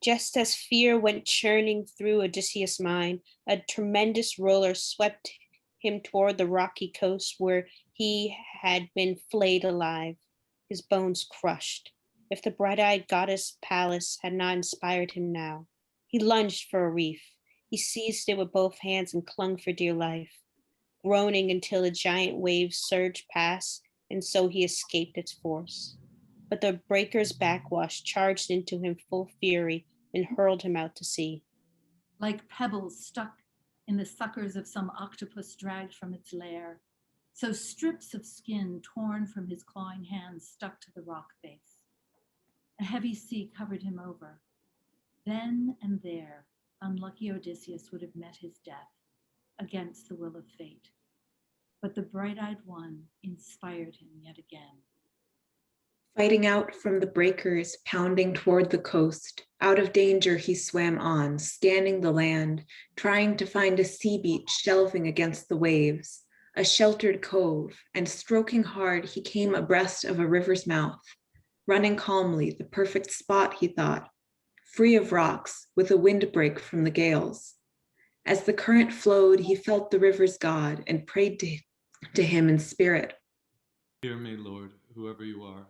Just as fear went churning through Odysseus' mind, a tremendous roller swept him toward the rocky coast where he had been flayed alive, his bones crushed. If the bright-eyed goddess Pallas had not inspired him now, he lunged for a reef. He seized it with both hands and clung for dear life, groaning until a giant wave surged past, and so he escaped its force. But the breaker's backwash charged into him full fury and hurled him out to sea. Like pebbles stuck in the suckers of some octopus dragged from its lair, so strips of skin torn from his clawing hands stuck to the rock face. A heavy sea covered him over. Then and there, unlucky Odysseus would have met his death against the will of fate. But the bright-eyed one inspired him yet again. Fighting out from the breakers, pounding toward the coast, out of danger he swam on, scanning the land, trying to find a sea beach shelving against the waves, a sheltered cove, and stroking hard he came abreast of a river's mouth, running calmly, the perfect spot, he thought, free of rocks, with a windbreak from the gales. As the current flowed, he felt the river's God and prayed to him in spirit. Hear me, Lord, whoever you are.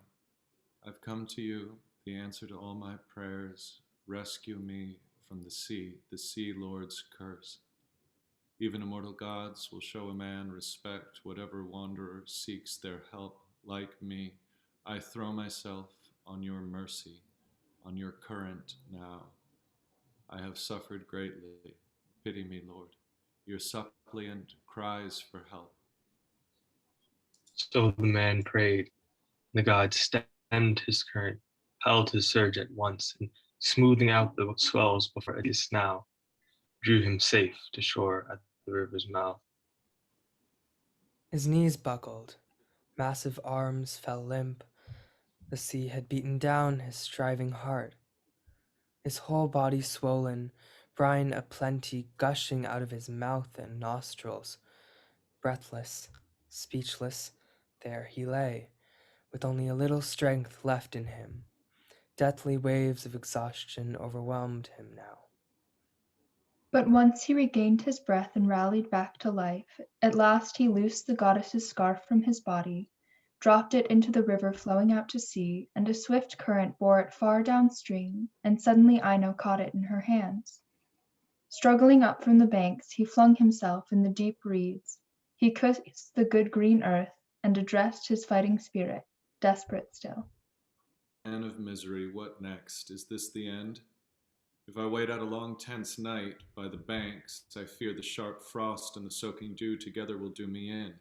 I've come to you, the answer to all my prayers. Rescue me from the sea Lord's curse. Even immortal gods will show a man respect, whatever wanderer seeks their help. Like me, I throw myself on your mercy, on your current now. I have suffered greatly. Pity me, Lord. Your suppliant cries for help. So the man prayed. The god stemmed his current, held his surge at once, and smoothing out the swells before Odysseus now, drew him safe to shore at the river's mouth. His knees buckled, massive arms fell limp. The sea had beaten down his striving heart. His whole body swollen, brine aplenty gushing out of his mouth and nostrils. Breathless, speechless, there he lay, with only a little strength left in him. Deathly waves of exhaustion overwhelmed him now. But once he regained his breath and rallied back to life, at last he loosed the goddess's scarf from his body, dropped it into the river flowing out to sea, and a swift current bore it far downstream, and suddenly Ino caught it in her hands. Struggling up from the banks, he flung himself in the deep reeds. He kissed the good green earth and addressed his fighting spirit, desperate still. Man of misery, what next? Is this the end? If I wait out a long tense night by the banks, I fear the sharp frost and the soaking dew together will do me in.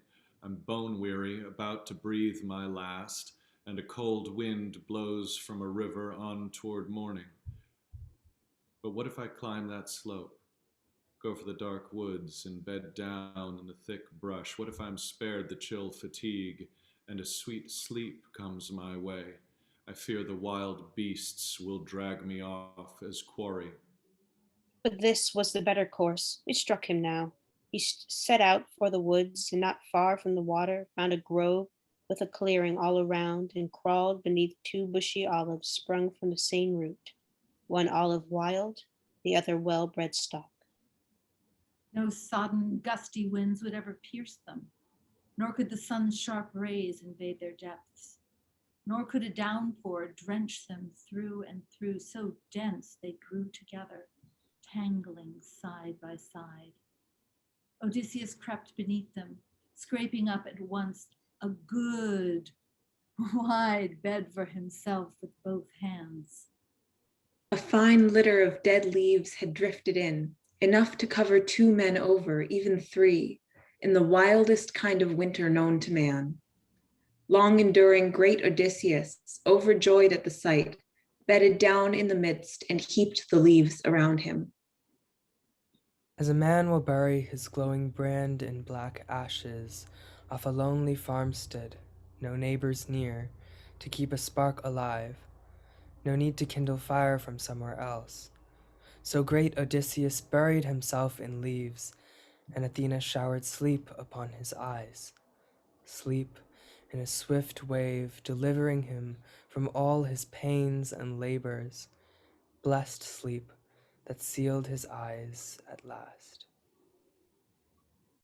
I'm bone weary, about to breathe my last, and a cold wind blows from a river on toward morning. But what if I climb that slope, go for the dark woods and bed down in the thick brush? What if I'm spared the chill fatigue and a sweet sleep comes my way? I fear the wild beasts will drag me off as quarry. But this was the better course. It struck him now. He set out for the woods, and not far from the water found a grove with a clearing all around, and crawled beneath two bushy olives sprung from the same root, one olive wild, the other well-bred stock. No sodden, gusty winds would ever pierce them, nor could the sun's sharp rays invade their depths, nor could a downpour drench them through and through, so dense they grew together, tangling side by side. Odysseus crept beneath them, scraping up at once a good, wide bed for himself with both hands. A fine litter of dead leaves had drifted in, enough to cover 2 men over, even 3, in the wildest kind of winter known to man. Long-enduring great Odysseus, overjoyed at the sight, bedded down in the midst and heaped the leaves around him. As a man will bury his glowing brand in black ashes off a lonely farmstead, no neighbors near, to keep a spark alive, no need to kindle fire from somewhere else. So great Odysseus buried himself in leaves, and Athena showered sleep upon his eyes. Sleep in a swift wave, delivering him from all his pains and labors. blessed sleep that sealed his eyes at last.